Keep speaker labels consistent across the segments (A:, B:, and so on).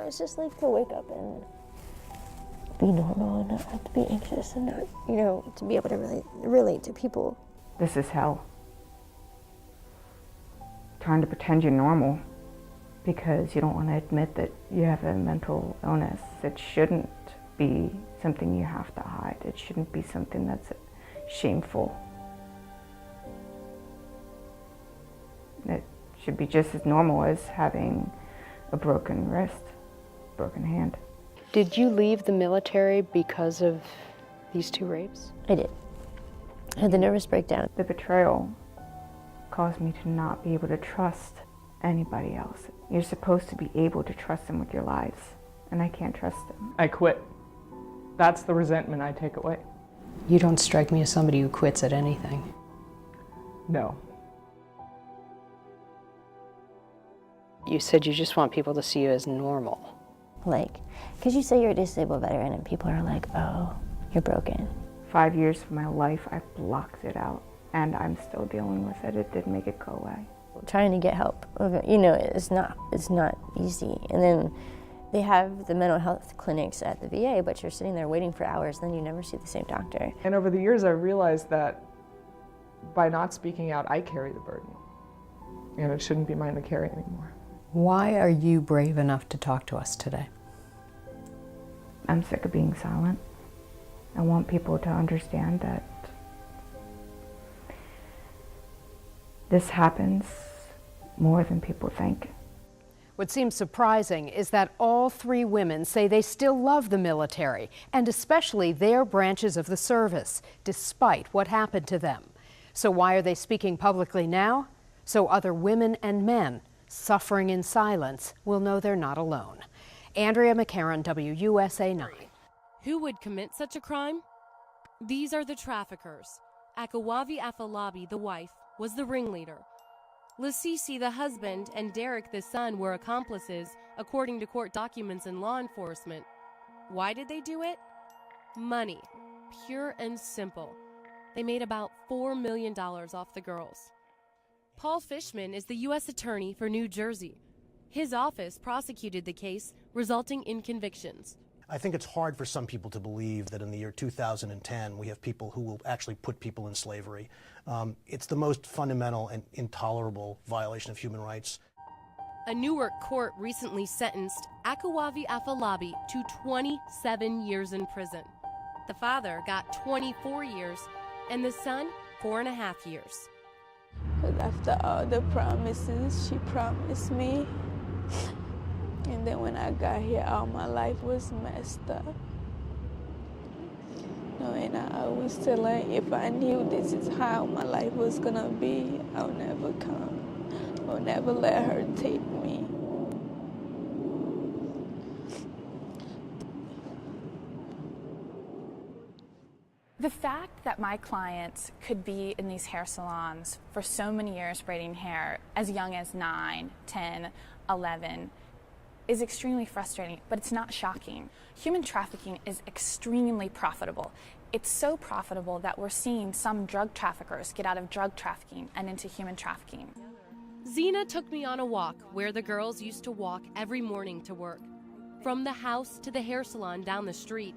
A: it's just like to wake up and be normal and not have to be anxious and not, you know, to be able to relate to people.
B: This is hell. Trying to pretend you're normal because you don't want to admit that you have a mental illness. It shouldn't be something you have to hide. It shouldn't be something that's shameful. It should be just as normal as having a broken wrist, broken hand.
C: Did you leave the military because of these 2 rapes?
A: I did. I had the nervous breakdown.
B: The betrayal caused me to not be able to trust anybody else. You're supposed to be able to trust them with your lives, and I can't trust them.
D: I quit. That's the resentment I take away.
C: You don't strike me as somebody who quits at anything.
D: No.
C: You said you just want people to see you as normal.
A: Like, because you say you're a disabled veteran and people are like, oh, you're broken.
B: 5 years of my life, I blocked it out, and I'm still dealing with it. It didn't make it go away.
A: Trying to get help, you know, it's not easy. And then they have the mental health clinics at the VA, but you're sitting there waiting for hours, then you never see the same doctor.
D: And over the years, I realized that by not speaking out, I carry the burden. And it shouldn't be mine to carry anymore.
C: Why are you brave enough to talk to us today?
B: I'm sick of being silent. I want people to understand that this happens more than people think.
E: What seems surprising is that all 3 women say they still love the military, and especially their branches of the service, despite what happened to them. So why are they speaking publicly now? So other women and men suffering in silence will know they're not alone. Andrea McCarran, WUSA 9.
F: Who would commit such a crime? These are the traffickers. Akawavi Afolabi, the wife, was the ringleader. Lasisi, the husband, and Derek, the son, were accomplices, according to court documents and law enforcement. Why did they do it? Money. Pure and simple. They made about $4 million off the girls. Paul Fishman is the U.S. Attorney for New Jersey. His office prosecuted the case, resulting in convictions.
G: I think it's hard for some people to believe that in the year 2010 we have people who will actually put people in slavery. It's the most fundamental and intolerable violation of human rights.
F: A Newark court recently sentenced Akawavi Afolabi to 27 years in prison. The father got 24 years and the son 4.5 years.
H: After all the promises she promised me, and then when I got here, all my life was messed up. No, and I always tell her, if I knew this is how my life was gonna be, I'll never come. I'll never let her take me.
I: The fact that my clients could be in these hair salons for so many years braiding hair, as young as 9, 10, 11, is extremely frustrating, but it's not shocking. Human trafficking is extremely profitable. It's so profitable that we're seeing some drug traffickers get out of drug trafficking and into human trafficking.
F: Zena took me on a walk where the girls used to walk every morning to work. From the house to the hair salon down the street.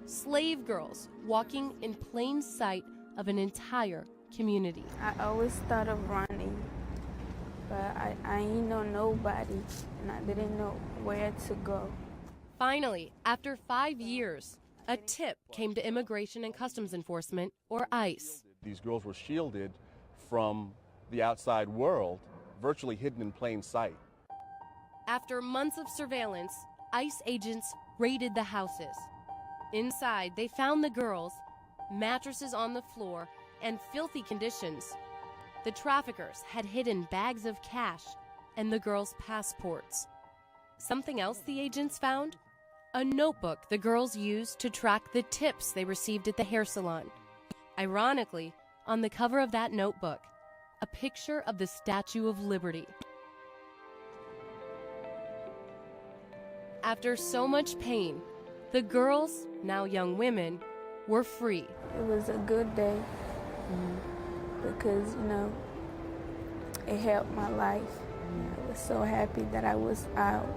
F: Slave girls walking in plain sight of an entire community.
H: I always thought of running, but I ain't know nobody, and I didn't know where to go.
F: Finally, after 5 years, a tip came to Immigration and Customs Enforcement, or ICE.
J: These girls were shielded from the outside world, virtually hidden in plain sight.
F: After months of surveillance, ICE agents raided the houses. Inside, they found the girls, mattresses on the floor, and filthy conditions. The traffickers had hidden bags of cash and the girls' passports. Something else the agents found? A notebook the girls used to track the tips they received at the hair salon. Ironically, on the cover of that notebook, a picture of the Statue of Liberty. After so much pain, the girls, now young women, were free.
H: It was a good day because, it helped my life. I was so happy that I was out.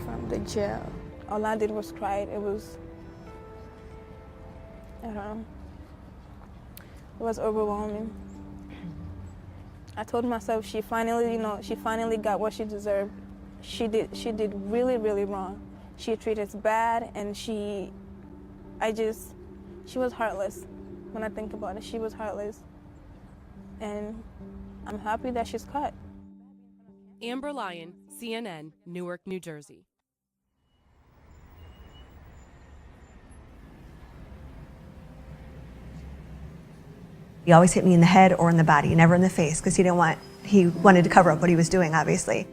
H: from the jail. All I did was cry. It was, I don't know, it was overwhelming. I told myself she finally got what she deserved. She did really, really wrong. She treated us bad, and she was heartless. When I think about it, she was heartless. And I'm happy that she's caught.
F: Amber Lyon, CNN, Newark, New Jersey.
K: He always hit me in the head or in the body, never in the face, because he wanted to cover up what he was doing, obviously.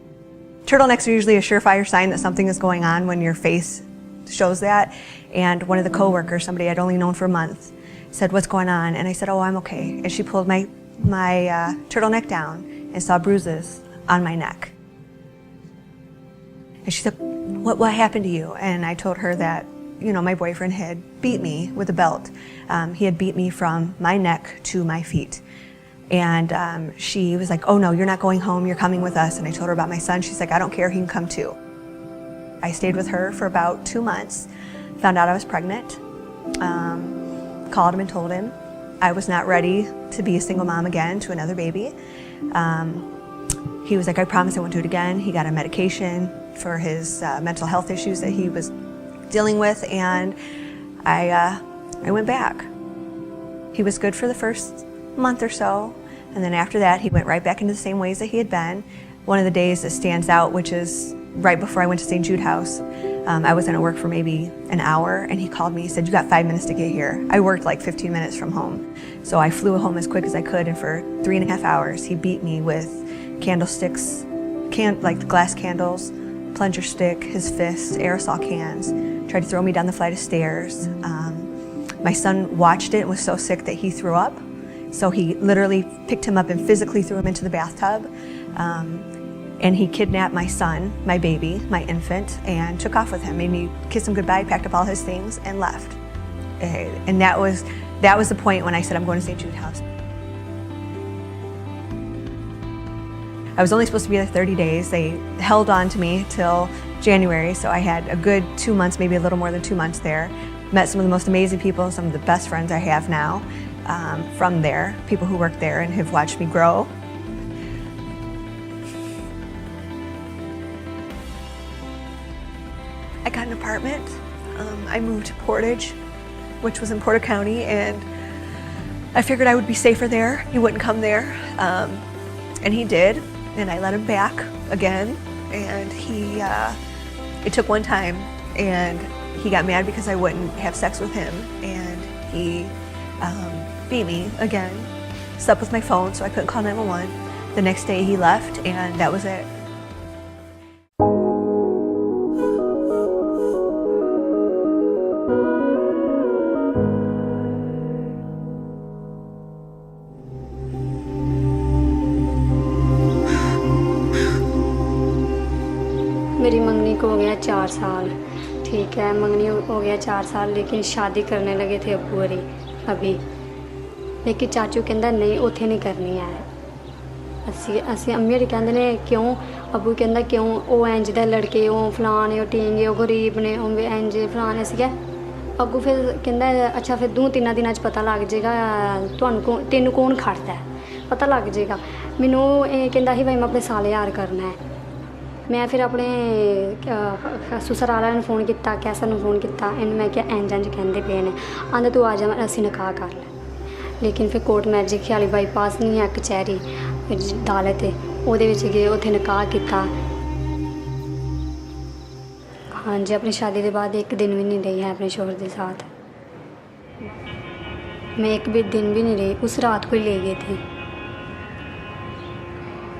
K: Turtlenecks are usually a surefire sign that something is going on when your face shows that. And one of the coworkers, somebody I'd only known for a month, said, "What's going on?" And I said, "Oh, I'm okay." And she pulled my turtleneck down and saw bruises on my neck. And she said, what happened to you? And I told her that, my boyfriend had beat me with a belt. He had beat me from my neck to my feet. And she was like, "Oh no, you're not going home, you're coming with us." And I told her about my son. She's like, "I don't care, he can come too." I stayed with her for about 2 months, found out I was pregnant, called him and told him I was not ready to be a single mom again to another baby. He was like, "I promise I won't do it again." He got on medication for his mental health issues that he was dealing with, and I went back. He was good for the first month or so, and then after that he went right back into the same ways that he had been. One of the days that stands out, which is right before I went to St. Jude House, I was going to work for maybe an hour, and he called me. He said, "You got 5 minutes to get here." I worked like 15 minutes from home, so I flew home as quick as I could, and for 3.5 hours he beat me with candlesticks, like glass candles, plunger stick, his fists, aerosol cans, tried to throw me down the flight of stairs. My son watched it and was so sick that he threw up, so he literally picked him up and physically threw him into the bathtub. And he kidnapped my son, my baby, my infant, and took off with him, made me kiss him goodbye, packed up all his things, and left. And that was the point when I said, "I'm going to St. Jude House." I was only supposed to be there 30 days. They held on to me till January, so I had a good 2 months, maybe a little more than 2 months there. Met some of the most amazing people, some of the best friends I have now from there, people who work there and have watched me grow. I got an apartment. I moved to Portage, which was in Porter County, and I figured I would be safer there. He wouldn't come there, and he did, and I let him back again, and it took one time, and he got mad because I wouldn't have sex with him, and he beat me again, slept with my phone so I couldn't call 911. The next day he left, and that was it.
L: मेरी मंगनी को हो गया 4 साल, ठीक है, मंगनी हो गया 4 साल, लेकिन शादी करने लगे थे अब्बू हरी अभी, लेकिन चाचू कहता नहीं उत्थे नहीं करनी है। असी अम्मी हरी कहते ने क्यों, अब्बू कहता क्यों, वो इंज दे लड़के, वो फलाने, वो टींगे, वो गरीब ने, वो इंज फलाने। असी क्या अग्गू फिर कहता अच्छा फिर 2-3 दिनों पता लग जाएगा तेनू कौन खड़ता है, पता लग जाएगा। मैनू कहता ही भाई मैं अपने साले यार करना है। मैं फिर अपने ससुराल वाले फोन किया, कैसर ने फोन किया, इन मैं क्या इंज इंज कहते पे ने, आंदा तू आ जा असी निकाह कर ले। लेकिन फिर कोर्ट मैरिज ख्याली बाईपास नहीं है कचहरी अदालत, वो गए उत्थे निकाह किया। हाँ जी, अपनी शादी के बाद 1 दिन भी नहीं रही है अपने शोहर के साथ। मैं 1 भी दिन भी नहीं रही, उस रात को ही ले गए थे।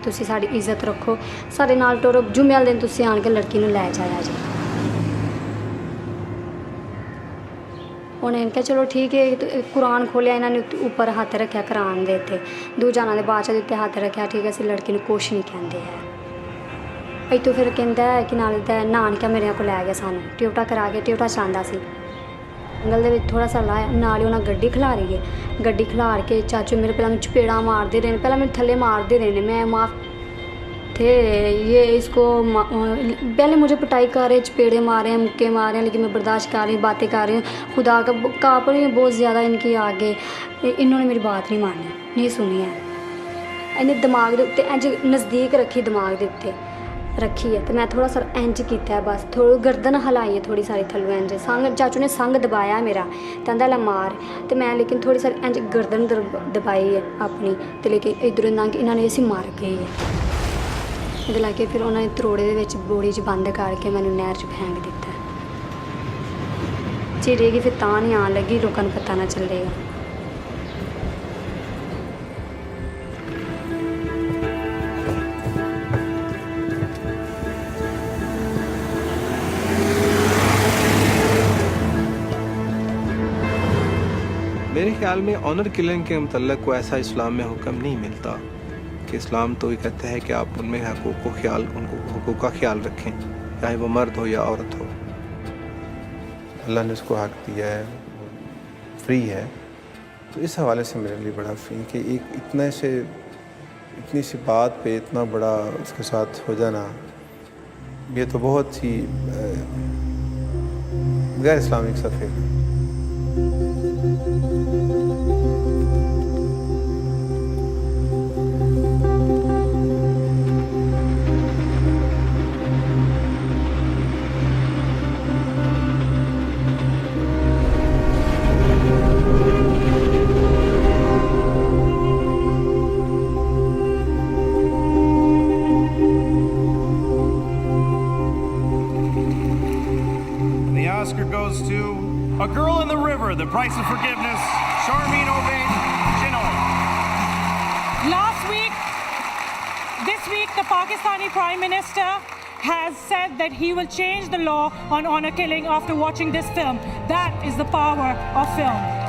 L: तुसी साड़ी इज्जत रखो, सारे नाल टोरो, जुम्मे वाले दिन तुसी आन के लड़की नूं लै जाया जी। उन्हें कहा चलो ठीक है, कुरान खोलिया, इन्होंने ऊपर हाथ रखा कुरान दे उत्ते, दूजा दे बाद उत्ते हाथ रखा, ठीक है, असीं लड़की नूं कुछ नहीं कहते है। इतों फिर कहता है कि नाल नानका मेरे को लै गया, सानूं ट्यूटा करा के, ट्यूटा चलांदा सी जंगल दे थोड़ा सा लाया, नाल ही उन्हें गड्डी खिलारी है। गड्डी खिलार के चाचू मेरे पहले चपेड़ा मारते रहे, पहले मेरे थले मारते रहे, मैं थे ये इसको पहले मुझे पिटाई कर रहे, चपेड़े मारे हैं, मुक्के मारे हैं, लेकिन मैं बर्दाश्त कर रही हूँ, बातें कर रही हूँ, खुदा का काँप रही हूँ बहुत ज़्यादा इनके आगे। इन्होंने मेरी बात नहीं मानी, नहीं सुनी है। इन्हें दिमाग के उत्ते इंज नज़दीक रखी, दिमाग के उत्ते रखी है, तो मैं थोड़ा सा इंज किया है बस, थोड़ी गर्दन हलाई है थोड़ी सारी थल्लों इंज, संग चाचू ने संग दबाया मेरा, कहता ला मार, तो मैं लेकिन थोड़ी सारी इंज गर्दन दबाई है अपनी, तो लेकिन इधरों लंघ इन्होंने असी मार गई है। ये लाके फिर उन्होंने त्रोड़े दे विच बोड़ी च बंद करके मैंने नहर च फेंक दिता। चिरेगी फिर तां नहीं आन लगी, लोगों को पता ना चलेगा।
M: मेरे ख्याल में ऑनर किलिंग के मतलब को ऐसा इस्लाम में हुक्म नहीं मिलता कि इस्लाम तो ये कहता है कि आप उनमें उनको हकूक़ का ख्याल रखें, चाहे वो मर्द हो या औरत हो।
N: अल्लाह ने उसको हक दिया है, फ्री है, तो इस हवाले से मेरे लिए बड़ा फ्री कि एक इतनी सी बात पे इतना बड़ा उसके साथ हो जाना, ये तो बहुत ही गैर इस्लामिक सफ़े है।
O: Oscar goes to A Girl in the River, The Price of Forgiveness, Sharmeen Obaid Chinoy.
P: This week, the Pakistani Prime Minister has said that he will change the law on honor killing after watching this film. That is the power of film.